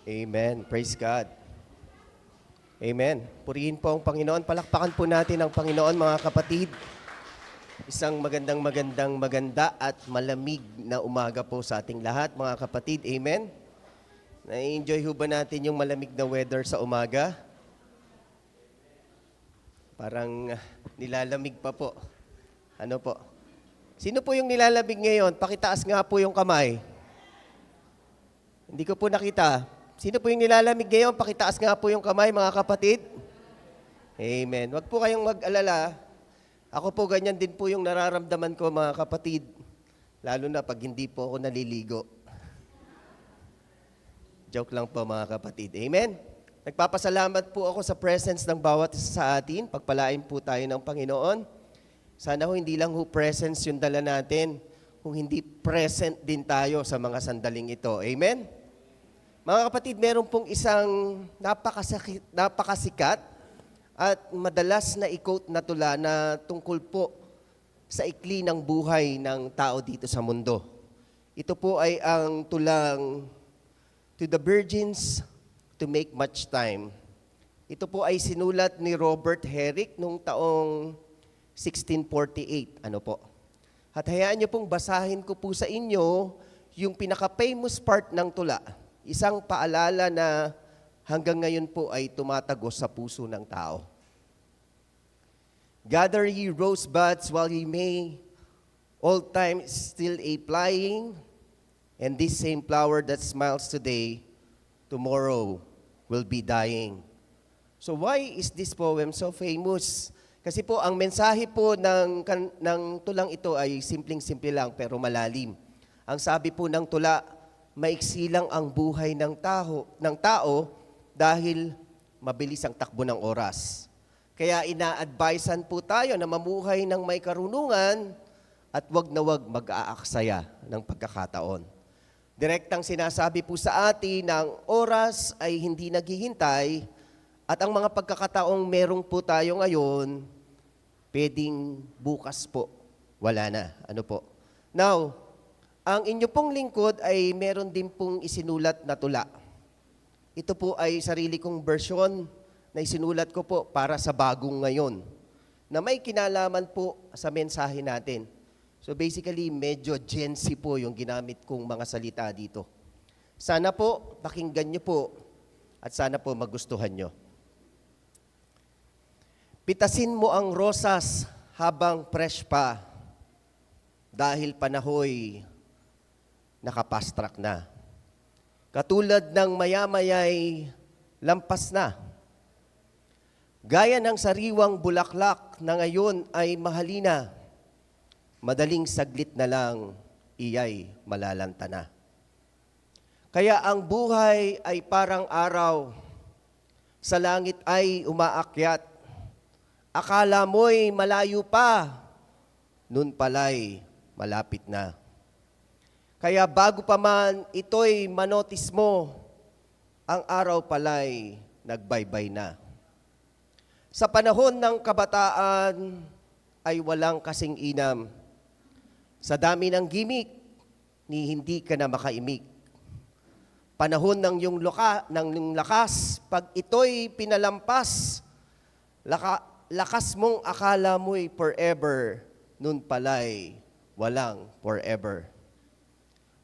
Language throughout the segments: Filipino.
Amen. Praise God. Amen. Purihin po ang Panginoon. Palakpakan po natin ang Panginoon, mga kapatid. Isang maganda at malamig na umaga po sa ating lahat, mga kapatid. Amen. Na-enjoy ho ba natin yung malamig na weather sa umaga? Parang nilalamig pa po. Ano po? Sino po yung nilalamig ngayon? Pakitaas nga po yung kamay. Hindi ko po nakita. Sino po yung nilalamig ngayon? Pakitaas nga po yung kamay, mga kapatid. Amen. Huwag po kayong mag-alala. Ako po ganyan din po yung nararamdaman ko, mga kapatid. Lalo na pag hindi po ako naliligo. Joke lang po, mga kapatid. Amen. Nagpapasalamat po ako sa presence ng bawat isa sa atin. Pagpalain po tayo ng Panginoon. Sana ho hindi lang ho presence yung dala natin, kung hindi present din tayo sa mga sandaling ito. Amen? Mga kapatid, meron pong isang napakasikat at madalas na i-quote na tula na tungkol po sa ikli ng buhay ng tao dito sa mundo. Ito po ay ang tulang To the Virgins to Make Much Time. Ito po ay sinulat ni Robert Herrick noong taong 1648. Ano po? At hayaan niyo pong basahin ko po sa inyo yung pinaka-famous part ng tula. Isang paalala na hanggang ngayon po ay tumatagos sa puso ng tao. Gather ye rosebuds while ye may, all time still a flying, and this same flower that smiles today, tomorrow will be dying. So why is this poem so famous? Kasi po ang mensahe po ng tulang ito ay simpleng-simple lang pero malalim. Ang sabi po ng tula, maiksi lang ang buhay ng tao dahil mabilis ang takbo ng oras. Kaya ina-advisean po tayo na mamuhay ng may karunungan at wag na wag mag-aaksaya ng pagkakataon. Direktang sinasabi po sa atin ng oras ay hindi naghihintay at ang mga pagkakataong merong po tayo ngayon, pwedeng bukas po, wala na. Ano po? Now, ang inyo pong lingkod ay meron din pong isinulat na tula. Ito po ay sarili kong version na isinulat ko po para sa bagong ngayon na may kinalaman po sa mensahe natin. So basically, medyo Gen Z po yung ginamit kong mga salita dito. Sana po, pakinggan nyo po at sana po magustuhan nyo. Pitasin mo ang rosas habang fresh pa dahil panahoy nakapastrak na. Katulad ng maya-maya'y lampas na. Gaya ng sariwang bulaklak na ngayon ay mahalina, madaling saglit na lang iya'y malalanta na. Kaya ang buhay ay parang araw, sa langit ay umaakyat. Akala mo'y malayo pa, nun pala'y malapit na. Kaya bago pa man ito'y manotis mo, ang araw pala'y nagbaybay na. Sa panahon ng kabataan ay walang kasing inam. Sa dami ng gimik, ni hindi ka na makaimik. Panahon ng iyong lakas, pag ito'y pinalampas, lakas mong akala mo'y forever, nun pala'y walang forever.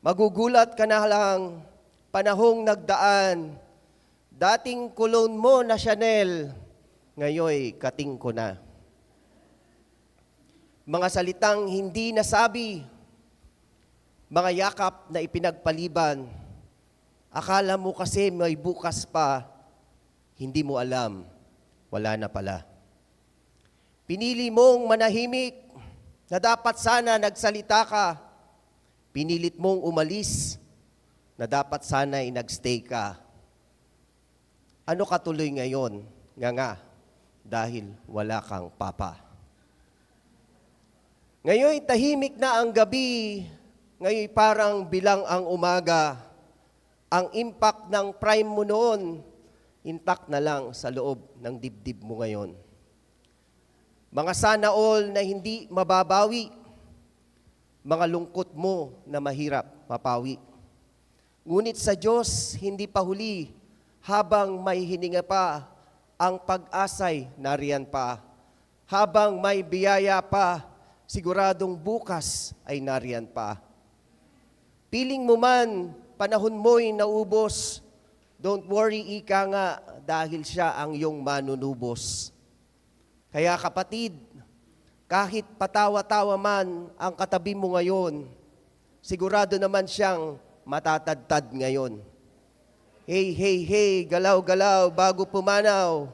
Magugulat ka na lang, panahong nagdaan, dating cologne mo na Chanel, ngayoy kating ko na. Mga salitang hindi nasabi, mga yakap na ipinagpaliban, akala mo kasi may bukas pa, hindi mo alam, wala na pala. Pinili mong manahimik, na dapat sana nagsalita ka, pinilit mong umalis, na dapat sana'y nagstay ka. Ano katuloy ngayon? Nga, dahil wala kang papa. Ngayon tahimik na ang gabi, ngayon parang bilang ang umaga. Ang impact ng prime mo noon, intact na lang sa loob ng dibdib mo ngayon. Mga sana all na hindi mababawi, mga lungkot mo na mahirap mapawi. Ngunit sa Diyos, hindi pa huli. Habang may hininga pa, ang pag-asay nariyan pa. Habang may biyaya pa, siguradong bukas ay nariyan pa. Piling mo man, panahon mo'y naubos, don't worry, ika nga, dahil siya ang iyong manunubos. Kaya kapatid, kahit patawa-tawa man ang katabi mo ngayon, sigurado naman siyang matatadtad ngayon. Hey, hey, hey, galaw-galaw bago pumanaw.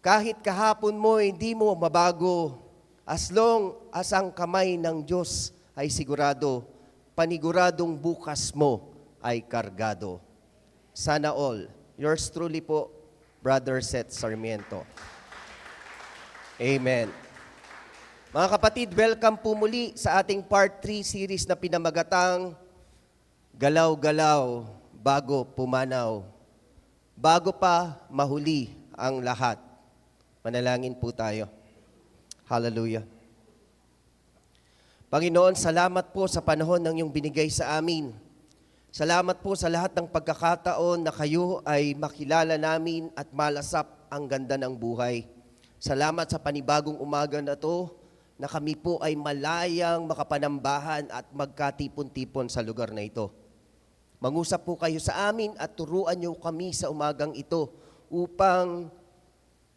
Kahit kahapon mo, hindi mo mabago. As long as ang kamay ng Diyos ay sigurado, paniguradong bukas mo ay kargado. Sana all. Yours truly po, Brother Seth Sarmiento. Amen. Mga kapatid, welcome po muli sa ating Part 3 series na pinamagatang Galaw-galaw bago pumanaw. Bago pa mahuli ang lahat. Manalangin po tayo. Hallelujah. Panginoon, salamat po sa panahon ng iyong binigay sa amin. Salamat po sa lahat ng pagkakataon na kayo ay makilala namin at malasap ang ganda ng buhay. Salamat sa panibagong umaga na to na kami po ay malayang makapanambahan at magkatipon-tipon sa lugar na ito. Mangusap po kayo sa amin at turuan niyo kami sa umagang ito upang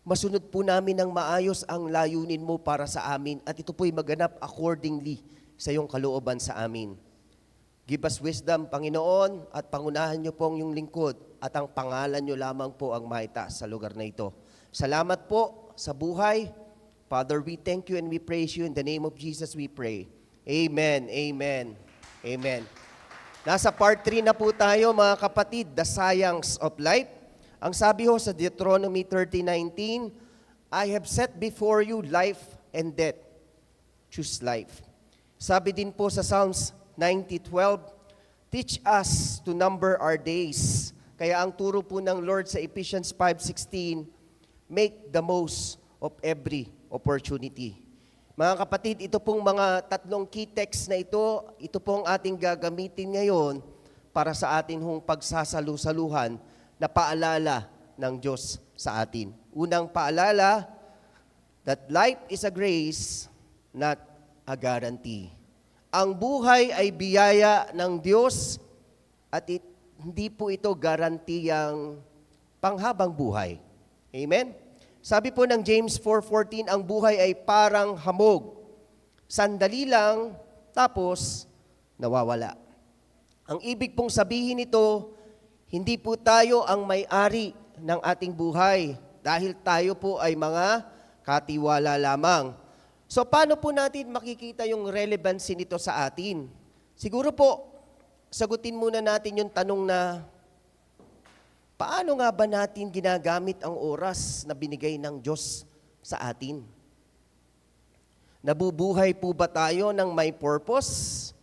masunod po namin ng maayos ang layunin mo para sa amin at ito po'y maganap accordingly sa iyong kalooban sa amin. Give us wisdom, Panginoon, at pangunahan niyo pong yung lingkod at ang pangalan niyo lamang po ang maitaas sa lugar na ito. Salamat po sa buhay. Father, we thank you and we praise you. In the name of Jesus we pray. Amen, amen, amen. Nasa part 3 na po tayo, mga kapatid, the science of life. Ang sabi ho sa Deuteronomy 30:19, I have set before you life and death. Choose life. Sabi din po sa Psalms 90:12, teach us to number our days. Kaya ang turo po ng Lord sa Ephesians 5:16, make the most of every opportunity. Mga kapatid, ito pong mga tatlong key texts na ito pong ating gagamitin ngayon para sa atin hong pagsasalu-saluhan na paalala ng Diyos sa atin. Unang paalala, that life is a grace, not a guarantee. Ang buhay ay biyaya ng Diyos at hindi po ito garantiyang panghabang buhay. Amen? Sabi po ng James 4:14, ang buhay ay parang hamog. Sandali lang, tapos nawawala. Ang ibig pong sabihin nito, hindi po tayo ang may-ari ng ating buhay dahil tayo po ay mga katiwala lamang. So paano po natin makikita yung relevancy nito sa atin? Siguro po, sagutin muna natin yung tanong na, paano nga ba natin ginagamit ang oras na binigay ng Diyos sa atin? Nabubuhay po ba tayo ng may purpose?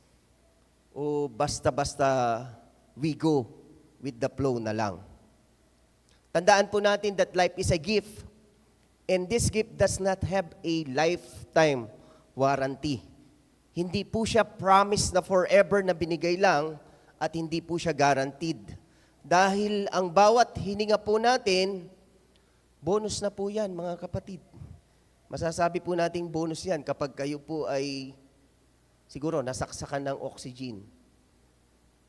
O basta-basta we go with the flow na lang? Tandaan po natin that life is a gift. And this gift does not have a lifetime warranty. Hindi po siya promise na forever na binigay lang at hindi po siya guaranteed. Dahil ang bawat hininga po natin, bonus na po yan, mga kapatid. Masasabi po nating bonus yan kapag kayo po ay siguro nasaksakan ng oxygen.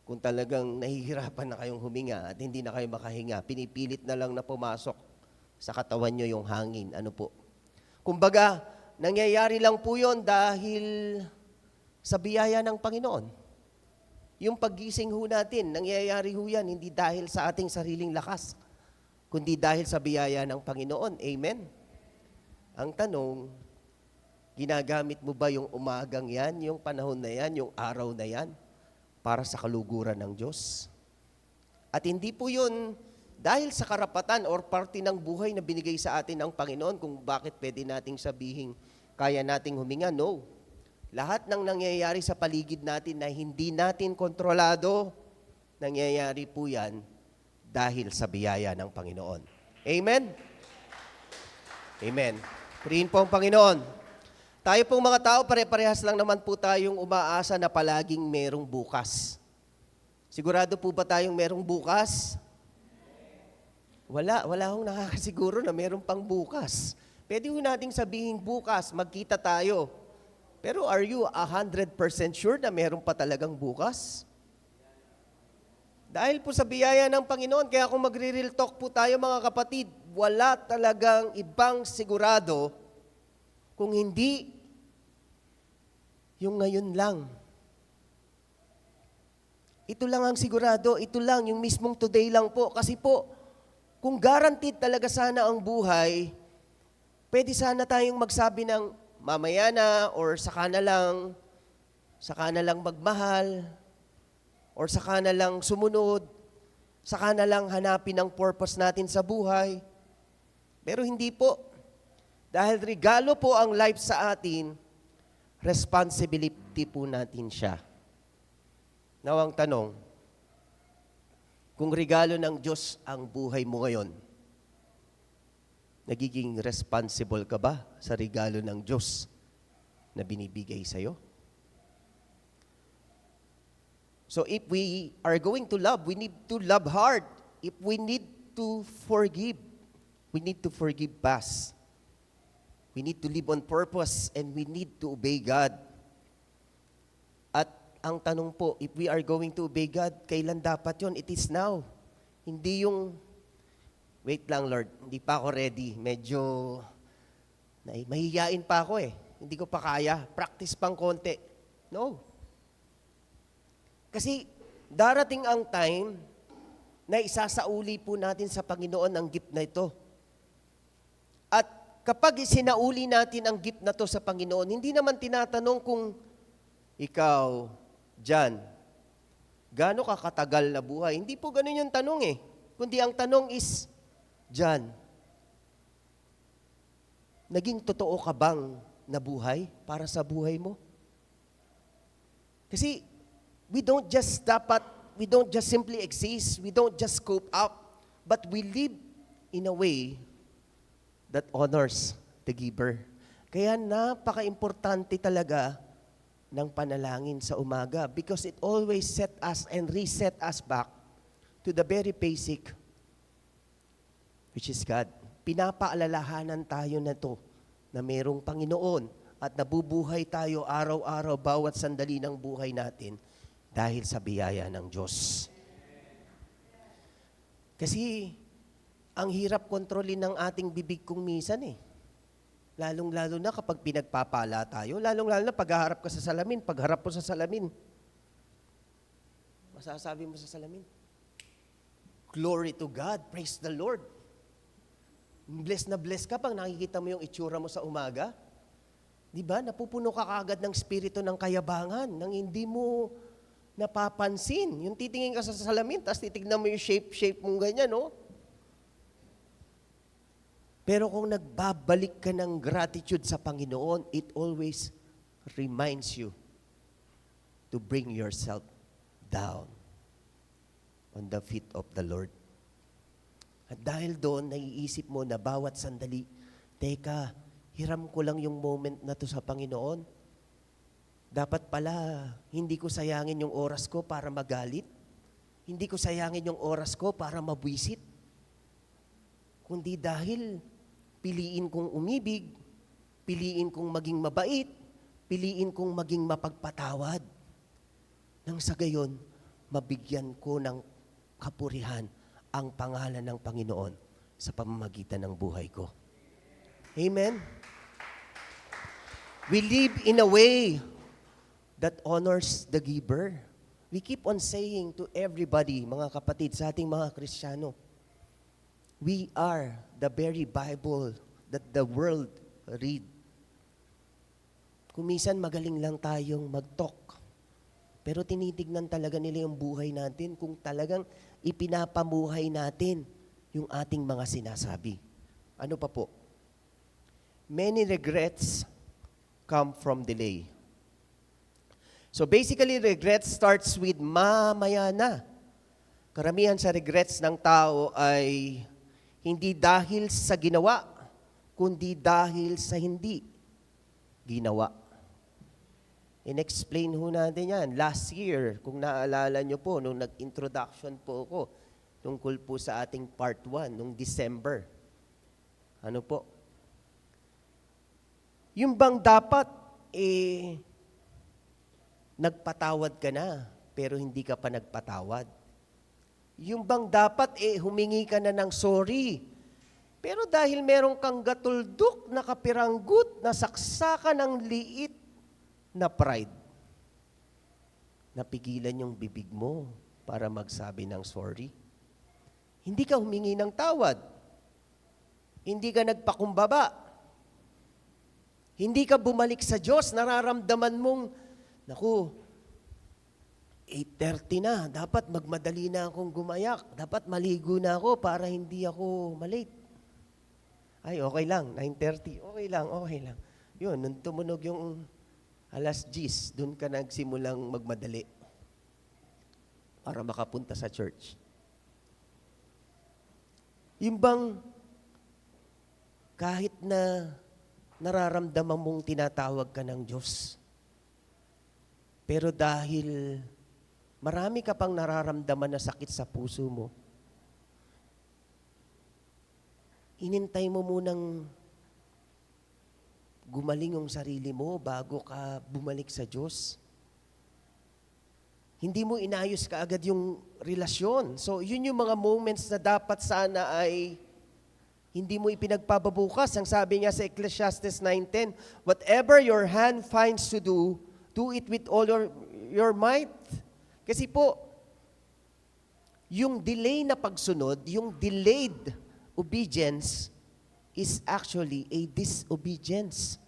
Kung talagang nahihirapan na kayong huminga at hindi na kayo makahinga, pinipilit na lang na pumasok sa katawan nyo yung hangin. Ano po? Kumbaga, nangyayari lang po yun dahil sa biyaya ng Panginoon. Yung paggising ho natin, nangyayari ho yan, hindi dahil sa ating sariling lakas, kundi dahil sa biyaya ng Panginoon. Amen? Ang tanong, ginagamit mo ba yung umagang yan, yung panahon na yan, yung araw na yan, para sa kaluguran ng Diyos? At hindi po yun dahil sa karapatan or parte ng buhay na binigay sa atin ng Panginoon kung bakit pwede nating sabihin kaya nating huminga. No. Lahat ng nangyayari sa paligid natin na hindi natin kontrolado, nangyayari po yan dahil sa biyaya ng Panginoon. Amen? Amen. Purihin po ang Panginoon. Tayo pong mga tao, pare-parehas lang naman po tayong umaasa na palaging merong bukas. Sigurado po ba tayong merong bukas? Wala akong nakakasiguro na meron pang bukas. Pwede ho nating sabihin bukas, magkita tayo. Pero are you 100% sure na meron pa talagang bukas? Dahil po sa biyaya ng Panginoon, kaya kung magre-real talk po tayo mga kapatid, wala talagang ibang sigurado kung hindi yung ngayon lang. Ito lang ang sigurado, ito lang, yung mismong today lang po. Kasi po, kung guaranteed talaga sana ang buhay, pwede sana tayong magsabi ng mamaya na or saka na lang magmahal, or saka na lang sumunod, saka na lang hanapin ang purpose natin sa buhay. Pero hindi po. Dahil regalo po ang life sa atin, responsibility po natin siya. Now ang tanong, kung regalo ng Diyos ang buhay mo ngayon, nagiging responsible ka ba sa regalo ng Diyos na binibigay sa'yo? So if we are going to love, we need to love hard. If we need to forgive, we need to forgive past. We need to live on purpose and we need to obey God. At ang tanong po, if we are going to obey God, kailan dapat yon? It is now. Hindi yung, wait lang Lord, hindi pa ako ready. Medyo, mahihiyain pa ako eh. Hindi ko pa kaya. Practice pang konti. No. Kasi darating ang time na isasauli po natin sa Panginoon ang gift na ito. At kapag isinauli natin ang gift na to sa Panginoon, hindi naman tinatanong kung ikaw, Jan, gaano ka katagal na buhay? Hindi po ganun yung tanong eh. Kundi ang tanong is, Jan, naging totoo ka bang nabuhay para sa buhay mo? Kasi we don't just simply exist, we don't just cope up, but we live in a way that honors the giver. Kaya napaka-importante talaga ng panalangin sa umaga because it always set us and reset us back to the very basic, which is God. Pinapaalalahanan tayo na to na mayroong Panginoon at nabubuhay tayo araw-araw bawat sandali ng buhay natin dahil sa biyaya ng Diyos. Kasi, ang hirap kontrolin ng ating bibig kung minsan eh. Lalong-lalo na kapag pinagpapala tayo, lalong-lalo na pagharap ka sa salamin, pagharap mo sa salamin. Masasabi mo sa salamin, glory to God, praise the Lord. Bless na bless ka pag nakikita mo yung itsura mo sa umaga. Di ba? Napupuno ka kaagad ng spirito ng kayabangan, nang hindi mo napapansin. Yung titingin ka sa salamin, tapos titignan mo yung shape mong ganyan, no? Pero kung nagbabalik ka ng gratitude sa Panginoon, it always reminds you to bring yourself down on the feet of the Lord. At dahil doon, naiisip mo na bawat sandali, teka, hiram ko lang yung moment na to sa Panginoon. Dapat pala, hindi ko sayangin yung oras ko para magalit. Hindi ko sayangin yung oras ko para mabwisit. Kundi dahil piliin kong umibig, piliin kong maging mabait, piliin kong maging mapagpatawad. Nang sa gayon, mabigyan ko ng kapurihan ang pangalan ng Panginoon sa pamamagitan ng buhay ko. Amen? We live in a way that honors the giver. We keep on saying to everybody, mga kapatid, sa ating mga Kristiyano, we are the very Bible that the world read. Kung minsan magaling lang tayong mag-talk, pero tinitignan talaga nila yung buhay natin kung talagang ipinapamuhay natin yung ating mga sinasabi. Ano pa po? Many regrets come from delay. So basically, regret starts with mamaya na. Karamihan sa regrets ng tao ay hindi dahil sa ginawa, kundi dahil sa hindi ginawa. In-explain ho natin yan. Last year, kung naaalala nyo po, nung nag-introduction po ako, tungkol po sa ating part 1, nung December. Ano po? Yung bang dapat, nagpatawad ka na, pero hindi ka pa nagpatawad. Yung bang dapat, humingi ka na ng sorry, pero dahil meron kang gatuldok na kapiranggut na saksakan ng liit na pride, napigilan yung bibig mo para magsabi ng sorry. Hindi ka humingi ng tawad. Hindi ka nagpakumbaba. Hindi ka bumalik sa Diyos. Nararamdaman mong, naku, 8:30 na. Dapat magmadali na akong gumayak. Dapat maligo na ako para hindi ako malate. Ay, okay lang. 9:30. Okay lang, okay lang. Yun, nung tumunog yung 10:00, doon ka nagsimulang magmadali para makapunta sa church. Yung bang kahit na nararamdaman mong tinatawag ka ng Diyos, pero dahil marami ka pang nararamdaman na sakit sa puso mo, inintay mo munang gumaling yung sarili mo bago ka bumalik sa Diyos. Hindi mo inayos kaagad yung relasyon. So, yun yung mga moments na dapat sana ay hindi mo ipinagpababukas. Ang sabi nga sa Ecclesiastes 9:10, whatever your hand finds to do it with all your might. Kasi po, yung delay na pagsunod, yung delayed obedience is actually a disobedience.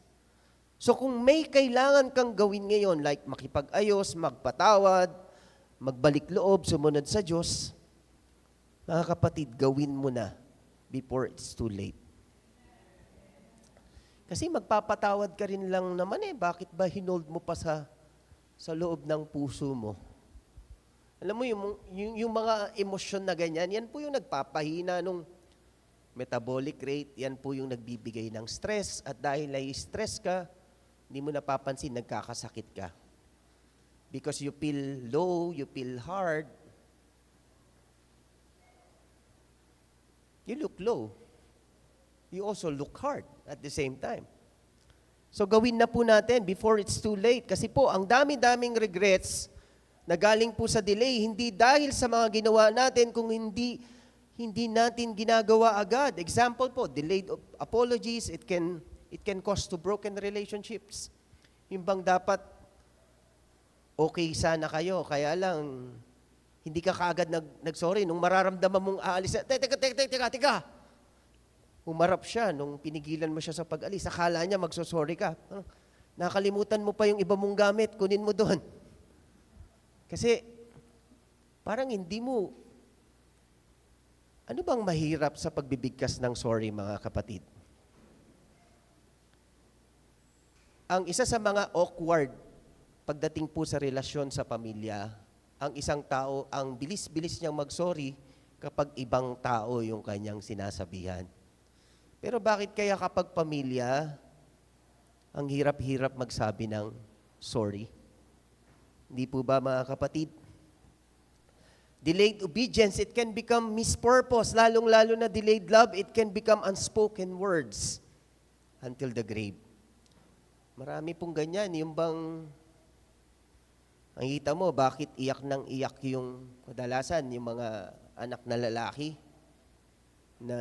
So kung may kailangan kang gawin ngayon, like makipag-ayos, magpatawad, magbalik loob, sumunod sa Diyos, mga kapatid, gawin mo na before it's too late. Kasi magpapatawad ka rin lang naman bakit ba hinold mo pa sa loob ng puso mo? Alam mo, yung mga emosyon na ganyan, yan po yung nagpapahina nung metabolic rate, yan po yung nagbibigay ng stress, at dahil stress ka, hindi mo napapansin, nagkakasakit ka. Because you feel low, you feel hard, you look low. You also look hard at the same time. So gawin na po natin before it's too late. Kasi po, ang dami-daming regrets na galing po sa delay, hindi dahil sa mga ginawa natin, kung hindi natin ginagawa agad. Example po, delayed apologies, it can cause to broken relationships. Yung bang dapat okay sana kayo, kaya lang hindi ka kaagad nag-sorry. Nung mararamdaman mong aalis, teka. Humarap siya nung pinigilan mo siya sa pag-alis. Akala niya magsosorry ka. Nakalimutan mo pa yung iba mong gamit, kunin mo doon. Kasi parang hindi mo. Ano bang mahirap sa pagbibigkas ng sorry, mga kapatid? Ang isa sa mga awkward pagdating po sa relasyon sa pamilya, ang isang tao, ang bilis-bilis niyang mag-sorry kapag ibang tao yung kanyang sinasabihan. Pero bakit kaya kapag pamilya, ang hirap-hirap magsabi ng sorry? Hindi po ba, mga kapatid? Delayed obedience, it can become mispurpose. Lalong-lalo na delayed love, it can become unspoken words until the grave. Marami pong ganyan. Yung bang, ang kita mo, bakit iyak ng iyak yung kadalasan, yung mga anak na lalaki, na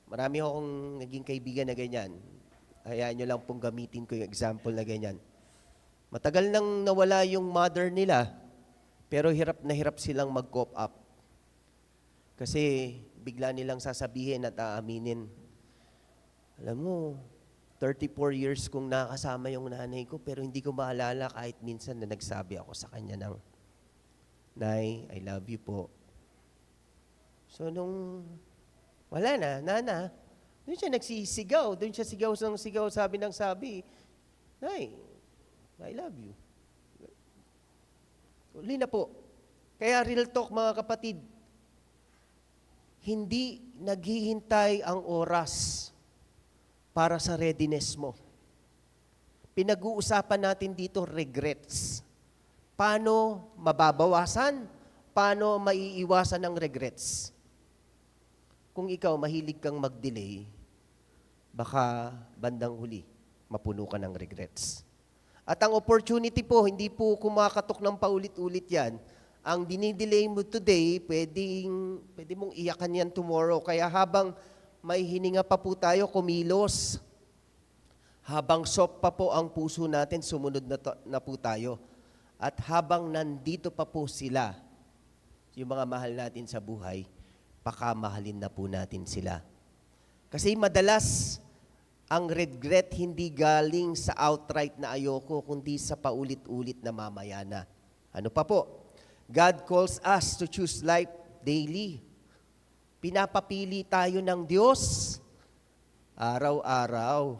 marami akong naging kaibigan na ganyan. Hayaan nyo lang pong gamitin ko yung example na ganyan. Matagal nang nawala yung mother nila, pero hirap na hirap silang mag-cope up. Kasi bigla nilang sasabihin at aaminin, alam mo, 34 years kong nakasama yung nanay ko, pero hindi ko maalala kahit minsan na nagsabi ako sa kanya ng, Nay, I love you po. So nung wala na, nana, doon siya nagsisigaw, doon siya sigaw, sabi ng sabi, Nay, I love you. Uli na po. Kaya real talk, mga kapatid, hindi naghihintay ang oras para sa readiness mo. pinag-uusapan natin dito regrets. Paano mababawasan? Paano maiiwasan ng regrets? Kung ikaw mahilig kang mag-delay, baka bandang huli, mapuno ka ng regrets. At ang opportunity po, hindi po kumakatok ng paulit-ulit yan. Ang dinidelay mo today, pwede mong iyakan yan tomorrow. Kaya habang may hininga pa po tayo, kumilos. Habang soft pa po ang puso natin, sumunod na po tayo. At habang nandito pa po sila, yung mga mahal natin sa buhay, pakamahalin na po natin sila. Kasi madalas, ang regret hindi galing sa outright na ayoko, kundi sa paulit-ulit na mamayana. Ano pa po? God calls us to choose life daily. Pinapapili tayo ng Diyos araw-araw.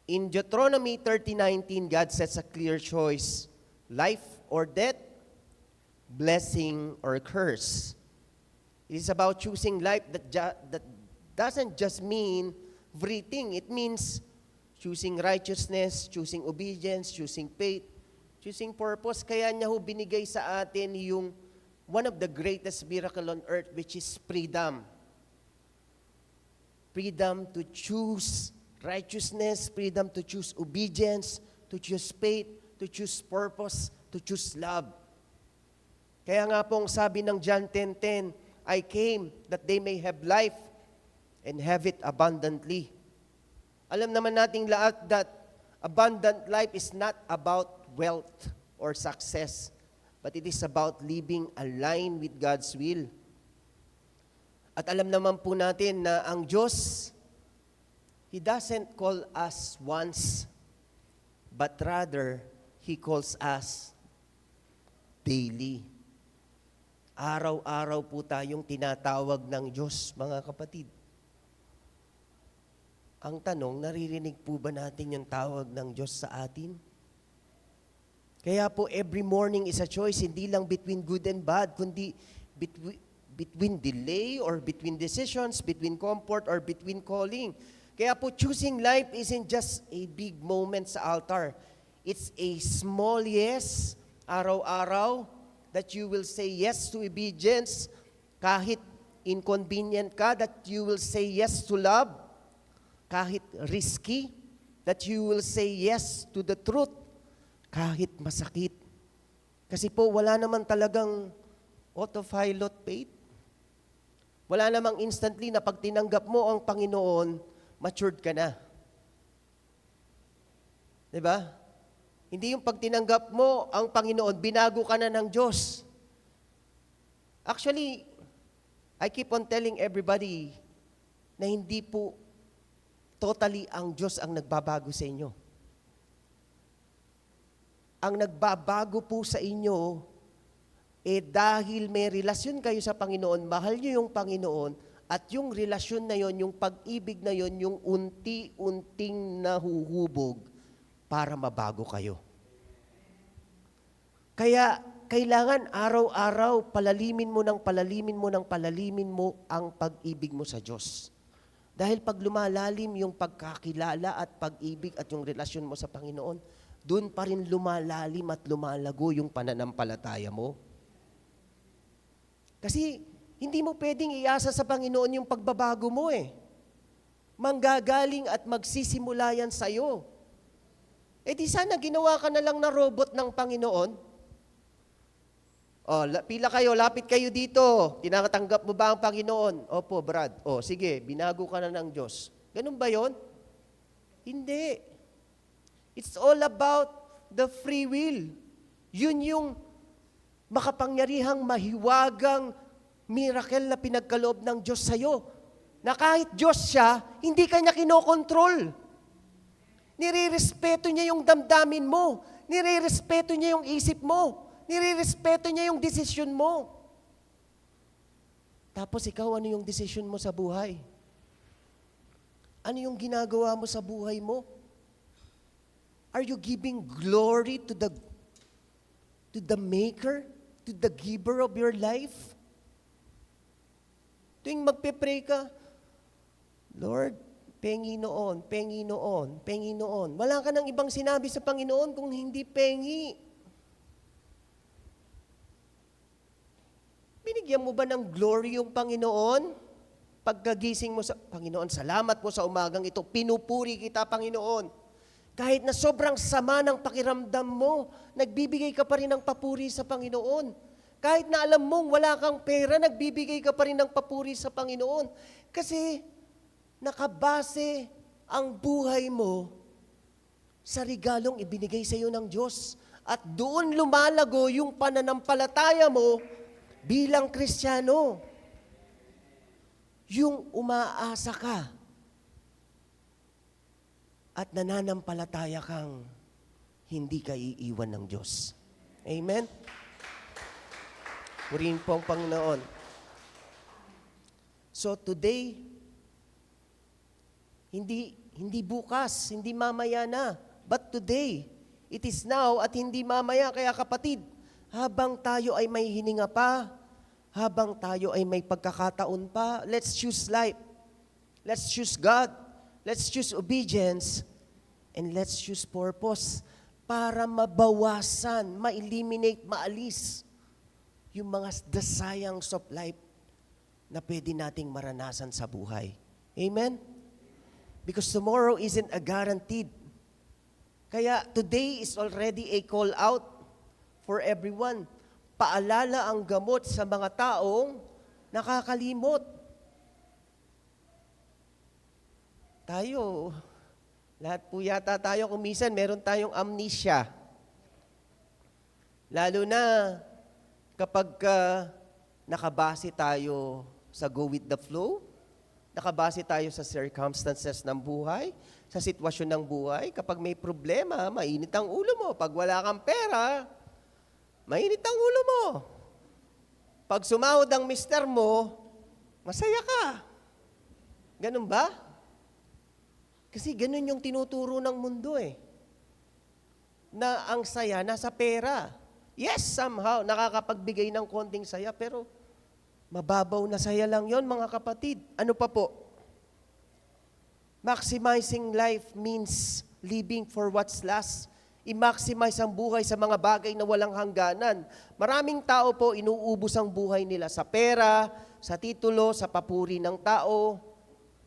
In Deuteronomy 30:19, God sets a clear choice, life or death, blessing or curse. It is about choosing life that doesn't just mean breathing. It means choosing righteousness, choosing obedience, choosing faith, choosing purpose. Kaya niya ho binigay sa atin yung one of the greatest miracle on earth, which is freedom. Freedom to choose righteousness, freedom to choose obedience, to choose faith, to choose purpose, to choose love. Kaya nga pong sabi ng John 10:10, I came that they may have life and have it abundantly. Alam naman nating lahat that abundant life is not about wealth or success, but it is about living aligned with God's will. At alam naman po natin na ang Diyos, He doesn't call us once, but rather, He calls us daily. Araw-araw po tayong tinatawag ng Diyos, mga kapatid. Ang tanong, naririnig po ba natin yung tawag ng Diyos sa atin? Kaya po, every morning is a choice, hindi lang between good and bad, kundi between delay or between decisions, between comfort or between calling. Kaya po, choosing life isn't just a big moment sa altar. It's a small yes, araw-araw, that you will say yes to obedience, kahit inconvenient ka, that you will say yes to love, kahit risky, that you will say yes to the truth, kahit masakit. Kasi po, wala naman talagang autopilot faith. Wala namang instantly na pag tinanggap mo ang Panginoon, matured ka na. Diba? Hindi yung pag tinanggap mo ang Panginoon, binago ka na ng Diyos. Actually, I keep on telling everybody na hindi po totally ang Diyos ang nagbabago sa inyo. Ang nagbabago po sa inyo, dahil may relasyon kayo sa Panginoon, mahal nyo yung Panginoon, at yung relasyon na yon, yung pag-ibig na yon, yung unti-unting nahuhubog para mabago kayo. Kaya, kailangan araw-araw, palalimin mo ang pag-ibig mo sa Diyos. Dahil pag lumalalim yung pagkakilala at pag-ibig at yung relasyon mo sa Panginoon, doon pa rin lumalalim at lumalago yung pananampalataya mo. Kasi hindi mo pwedeng iasa sa Panginoon yung pagbabago mo eh. Manggagaling at magsisimula yan sa'yo. Di sana ginawa ka na lang na robot ng Panginoon. Pila kayo, lapit kayo dito. Tinatanggap mo ba ang Panginoon? Opo, Brad. Sige, binago ka na ng Diyos. Ganun ba yon? Hindi. It's all about the free will. Yun yung makapangyarihang mahiwagang miracle na pinagkaloob ng Diyos sa'yo. Na kahit Diyos siya, hindi ka niya kinokontrol. Nirirespeto niya yung damdamin mo. Nirirespeto niya yung isip mo. Nirirespeto niya yung desisyon mo. Tapos ikaw, ano yung desisyon mo sa buhay? Ano yung ginagawa mo sa buhay mo? Are you giving glory to the Maker, to the giver of your life? Tuwing magpe-pray ka, Lord, Panginoon, Panginoon, Panginoon. Wala ka nang ibang sinabi sa Panginoon kung hindi pengi. Binigyan mo ba ng glory yung Panginoon? Pagkagising mo sa Panginoon, salamat po sa umagang ito. Pinupuri kita, Panginoon. Kahit na sobrang sama ng pakiramdam mo, nagbibigay ka pa rin ng papuri sa Panginoon. Kahit na alam mong wala kang pera, nagbibigay ka pa rin ng papuri sa Panginoon. Kasi nakabase ang buhay mo sa regalong ibinigay sa iyo ng Diyos. At doon lumalago yung pananampalataya mo bilang Kristiyano. Yung umaasa ka at nananampalataya kang hindi ka iiwan ng Diyos. Amen? Purihin po ang Panginoon. So today, hindi bukas, hindi mamaya na, but today, it is now at hindi mamaya. Kaya kapatid, habang tayo ay may hininga pa, habang tayo ay may pagkakataon pa, let's choose life. Let's choose God. Let's choose obedience. And let's choose purpose para mabawasan, ma-eliminate, maalis yung mga the sayings of life na pwede nating maranasan sa buhay. Amen? Because tomorrow isn't a guaranteed. Kaya today is already a call out for everyone. Paalala ang gamot sa mga taong nakakalimot. Tayo, lahat po yata tayo kung minsan meron tayong amnesia. Lalo na kapag nakabase tayo sa go with the flow, nakabase tayo sa circumstances ng buhay, sa sitwasyon ng buhay. Kapag may problema, mainit ang ulo mo. Pag wala kang pera, mainit ang ulo mo. Pag sumahod ang mister mo, masaya ka. Ganun ba? Kasi ganun yung tinuturo ng mundo eh. Na ang saya nasa pera. Yes, somehow, nakakapagbigay ng konting saya, pero mababaw na saya lang yon mga kapatid. Ano pa po? Maximizing life means living for what's last. I-maximize ang buhay sa mga bagay na walang hangganan. Maraming tao po inuubos ang buhay nila sa pera, sa titulo, sa papuri ng tao.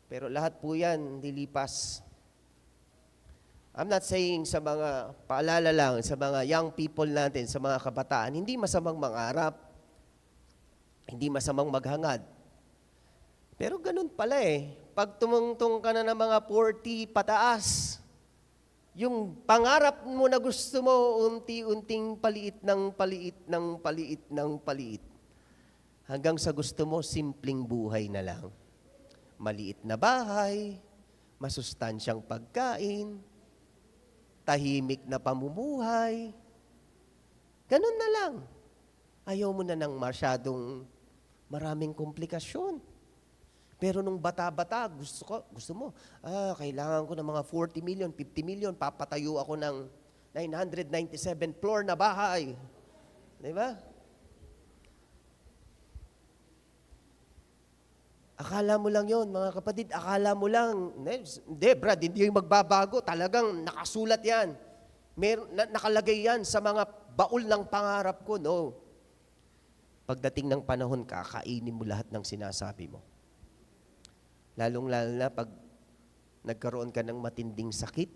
Pero lahat po yan dilipas. I'm not saying sa mga, paalala lang, sa mga young people natin, sa mga kabataan, hindi masamang mangarap, hindi masamang maghangad. Pero ganun pala eh. Pag tumungtong ka na ng mga 40 pataas, yung pangarap mo na gusto mo, unti-unting paliit ng paliit ng paliit ng paliit. Hanggang sa gusto mo, simpleng buhay na lang. Maliit na bahay, masustansyang pagkain, tahimik na pamumuhay. Ganun na lang. Ayaw mo na ng masyadong maraming komplikasyon. Pero nung bata-bata, gusto mo, kailangan ko ng mga 40 million, 50 million, papatayo ako ng 997 floor na bahay. Di ba? Akala mo lang yon mga kapatid, akala mo lang, hindi Brad, hindi yung magbabago, talagang nakasulat yan. Nakalagay yan sa mga baul ng pangarap ko, no. Pagdating ng panahon, kakainin mo lahat ng sinasabi mo. Lalong-lalo na pag nagkaroon ka ng matinding sakit,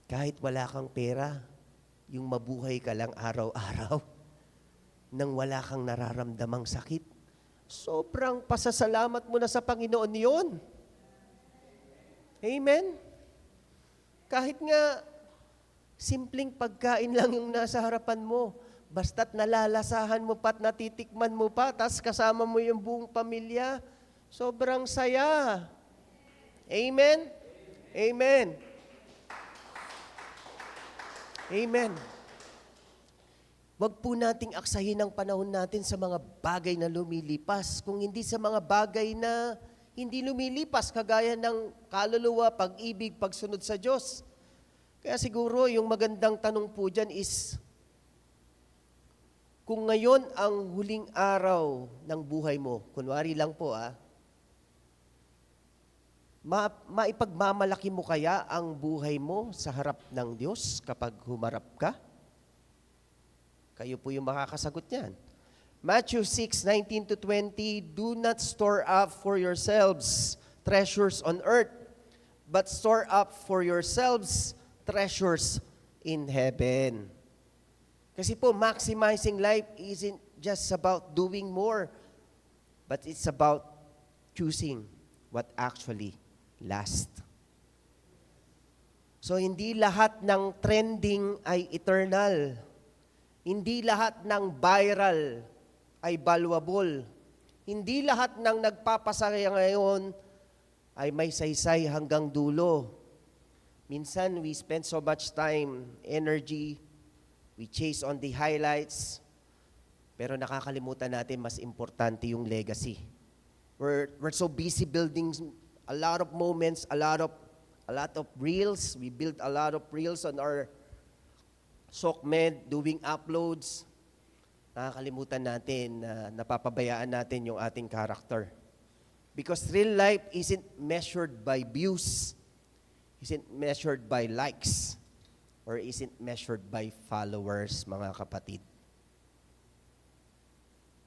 kahit wala kang pera, yung mabuhay ka lang araw-araw, nang wala kang nararamdamang sakit, sobrang pasasalamat mo na sa Panginoon yon. Amen? Kahit nga, simpleng pagkain lang yung nasa harapan mo, basta't nalalasahan mo pa at natitikman mo pa, tas kasama mo yung buong pamilya, sobrang saya. Amen? Amen. Amen. Huwag po nating aksahin ang panahon natin sa mga bagay na lumilipas, kung hindi sa mga bagay na hindi lumilipas, kagaya ng kaluluwa, pag-ibig, pagsunod sa Diyos. Kaya siguro yung magandang tanong po dyan is, kung ngayon ang huling araw ng buhay mo, kunwari lang po Maipagmamalaki mo kaya ang buhay mo sa harap ng Diyos kapag humarap ka? Kayo po yung makakasagot niyan. Matthew 6:19 to 20, do not store up for yourselves treasures on earth, but store up for yourselves treasures in heaven. Kasi po, maximizing life isn't just about doing more, but it's about choosing what actually lasts. So, hindi lahat ng trending ay eternal. Hindi lahat ng viral ay valuable. Hindi lahat ng nagpapasaya ngayon ay may saysay hanggang dulo. Minsan, we spend so much time, energy, we chase on the highlights, pero nakakalimutan natin mas importante yung legacy. We're so busy building a lot of moments, a lot of reels. We build a lot of reels on our SOCMED, doing uploads. Nakakalimutan natin na napapabayaan natin yung ating character. Because real life isn't measured by views, isn't measured by likes, or isn't measured by followers, mga kapatid.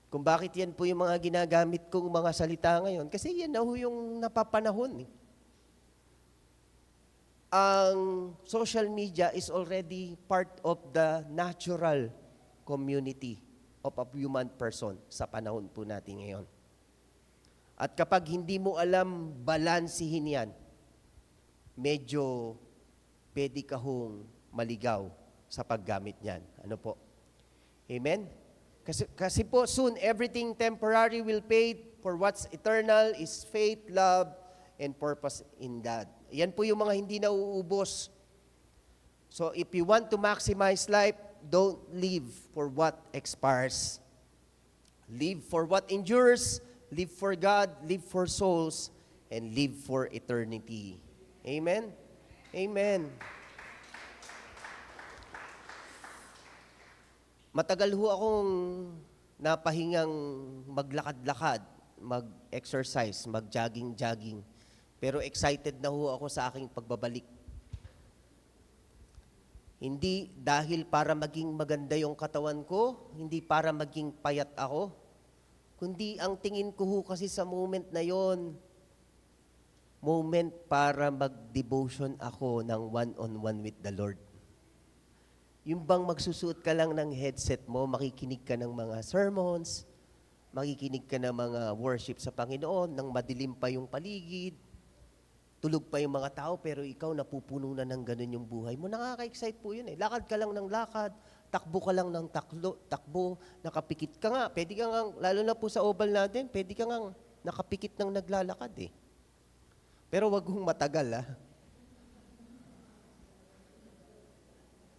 Kung bakit yan po yung mga ginagamit kong mga salita ngayon, kasi yan na ho yung napapanahon. Ang social media is already part of the natural community of a human person sa panahon po natin ngayon. At kapag hindi mo alam balansihin yan, medyo pwede ka hong maligaw sa paggamit niyan. Ano po? Amen? Kasi po, soon, everything temporary will fade, for what's eternal is faith, love, and purpose in God. Yan po yung mga hindi nauubos. So, if you want to maximize life, don't live for what expires. Live for what endures, live for God, live for souls, and live for eternity. Amen? Amen. Matagal ho akong napahingang maglakad-lakad, mag-exercise, mag-jogging-jogging. Pero excited na ho ako sa aking pagbabalik. Hindi dahil para maging maganda yung katawan ko, hindi para maging payat ako, kundi ang tingin ko ho kasi sa moment na yon, moment para mag-devotion ako ng one-on-one with the Lord. Yung bang magsusuot ka lang ng headset mo, makikinig ka ng mga sermons, makikinig ka ng mga worship sa Panginoon, nang madilim pa yung paligid, tulog pa yung mga tao, pero ikaw napupuno na ng ganun yung buhay mo. Nakaka-excite po yun eh. Lakad ka lang ng lakad, takbo ka lang ng takbo, nakapikit ka nga. Pwede ka nga, lalo na po sa oval natin, pwede ka nga nakapikit ng naglalakad eh. Pero wag hong matagal ah.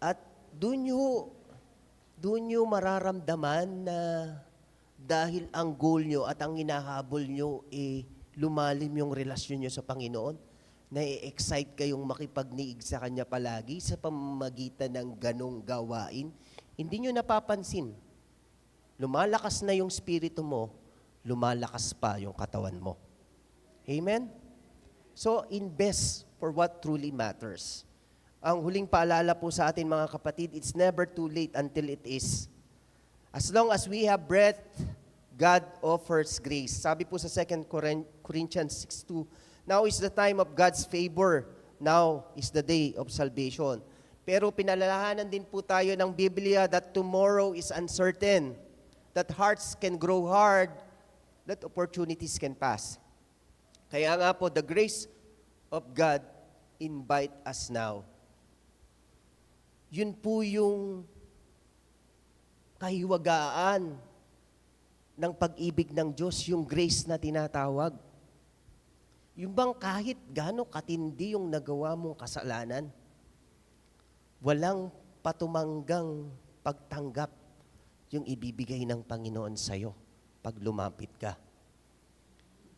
At doon nyo mararamdaman na dahil ang goal nyo at ang hinahabol nyo lumalim yung relasyon nyo sa Panginoon, na-excite kayong makipagniig sa Kanya palagi sa pamamagitan ng ganong gawain, hindi nyo napapansin. Lumalakas na yung spirito mo, lumalakas pa yung katawan mo. Amen? So, invest for what truly matters. Ang huling paalala po sa atin mga kapatid, it's never too late until it is. As long as we have breath, God offers grace. Sabi po sa 2 Corinthians 6:2, now is the time of God's favor. Now is the day of salvation. Pero pinalalahanan din po tayo ng Biblia that tomorrow is uncertain, that hearts can grow hard, that opportunities can pass. Kaya nga po, the grace of God invite us now. Yun po yung kahiwagaan ng pag-ibig ng Diyos, yung grace na tinatawag. Yung bang kahit gaano katindi yung nagawa mong kasalanan, walang patumanggang pagtanggap yung ibibigay ng Panginoon sa'yo pag lumapit ka.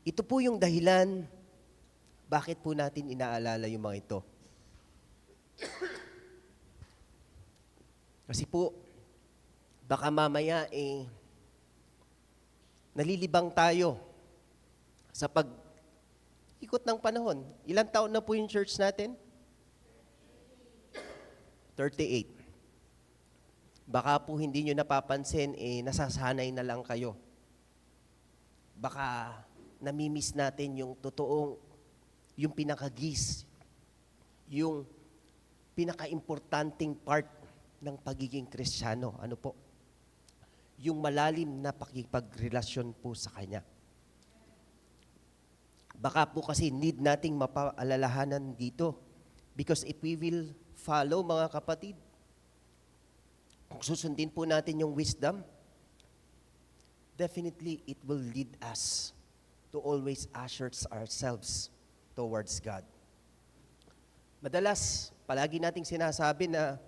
Ito po yung dahilan bakit po natin inaalala yung mga ito. Kasi po, baka mamaya nalilibang tayo sa Ikot ng panahon. Ilang taon na po yung church natin? 38. Baka po hindi nyo napapansin, nasasanay na lang kayo. Baka namimiss natin yung totoong, yung pinakagis, yung pinaka-importanting part ng pagiging Kristiyano. Ano po? Yung malalim na pakipagrelasyon po sa Kanya. Baka po kasi need nating mapaalalahanan dito. Because if we will follow, mga kapatid, kung susundin po natin yung wisdom, definitely it will lead us to always usher ourselves towards God. Madalas, palagi nating sinasabi na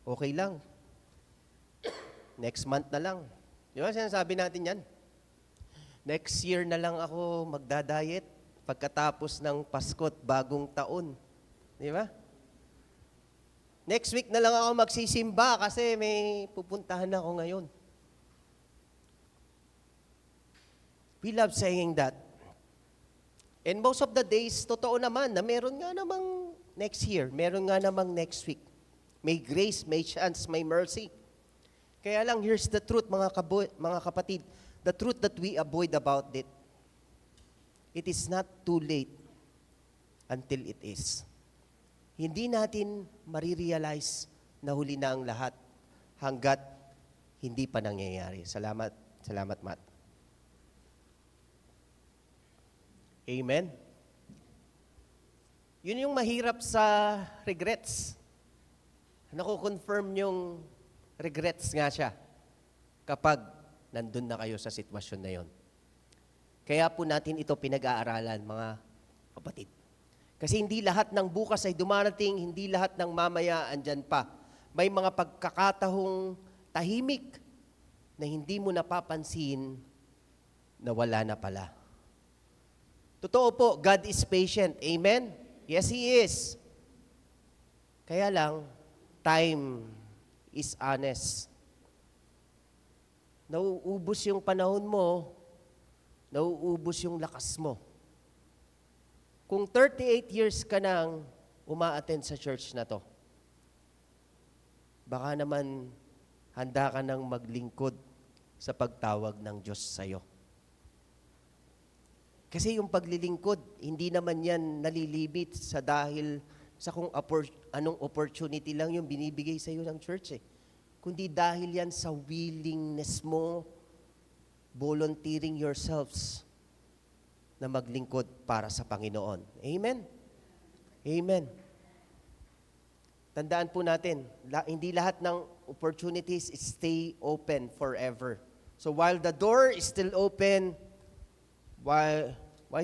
okay lang. Next month na lang. Di ba sinasabi natin yan? Next year na lang ako magda-diet pagkatapos ng Pasko't bagong taon. Di ba? Next week na lang ako magsisimba kasi may pupuntahan ako ngayon. We love saying that. And most of the days, totoo naman na meron nga namang next year, meron nga namang next week. May grace, may chance, may mercy. Kaya lang, here's the truth, mga kapatid. The truth that we avoid about it. It is not too late until it is. Hindi natin marirealize na huli na ang lahat hanggat hindi pa nangyayari. Salamat, Matt. Amen? Yun yung mahirap sa regrets. Nakukonfirm yung regrets nga siya kapag nandun na kayo sa sitwasyon na yon. Kaya po natin ito pinag-aaralan, mga kapatid. Kasi hindi lahat ng bukas ay dumarating, hindi lahat ng mamaya andyan pa. May mga pagkakatahong tahimik na hindi mo napapansin na wala na pala. Totoo po, God is patient. Amen? Yes, He is. Kaya lang, time is honest. Nauubos yung panahon mo, nauubos yung lakas mo. Kung 38 years ka nang uma-attend sa church na to, baka naman handa ka nang maglingkod sa pagtawag ng Diyos sa'yo. Kasi yung paglilingkod, hindi naman yan nalilibit sa dahil sa kung anong opportunity lang yung binibigay sa'yo ng church eh. Kundi dahil yan sa willingness mo, volunteering yourselves na maglingkod para sa Panginoon. Amen? Amen. Tandaan po natin, hindi lahat ng opportunities stay open forever. So while the door is still open, why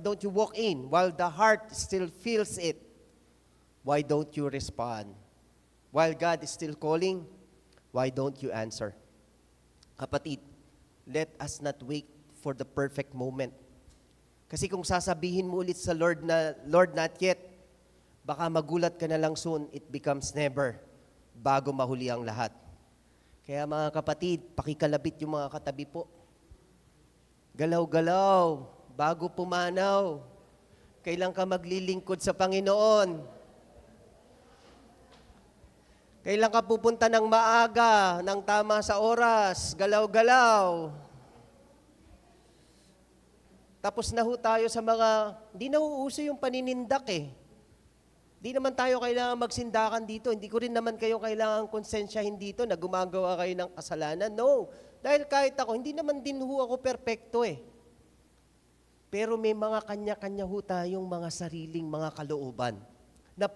don't you walk in? While the heart still feels it, why don't you respond? While God is still calling, why don't you answer? Kapatid, let us not wait for the perfect moment. Kasi kung sasabihin mo ulit sa Lord na, Lord, not yet, baka magulat ka na lang soon, it becomes never, bago mahuli ang lahat. Kaya mga kapatid, pakikalabit yung mga katabi po. Galaw-galaw, bago pumanaw. Kailan ka maglilingkod sa Panginoon? Kailan ka pupunta ng maaga, ng tama sa oras? Galaw-galaw. Tapos na ho tayo sa mga, hindi na uuso yung paninindak eh. Hindi naman tayo kailangan magsindakan dito. Hindi ko rin naman kayo kailangan konsensyahin dito na gumagawa kayo ng kasalanan. No. Dahil kahit ako, hindi naman din ho ako perpekto eh. Pero may mga kanya-kanya ho tayong mga sariling mga kalooban na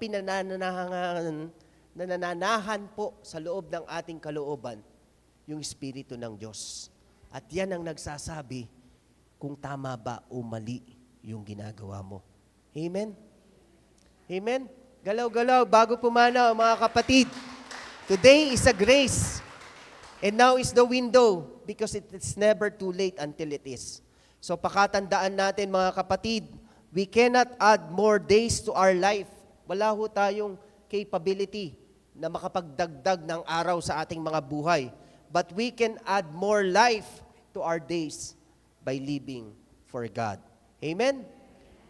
nananahan po sa loob ng ating kalooban yung Espiritu ng Diyos. At yan ang nagsasabi kung tama ba o mali yung ginagawa mo. Amen? Amen? Galaw-galaw, bago pumanaw, mga kapatid. Today is a grace. And now is the window because it's never too late until it is. So pakatandaan natin, mga kapatid, we cannot add more days to our life. Wala ho tayong capability na makapagdagdag ng araw sa ating mga buhay. But we can add more life to our days by living for God. Amen?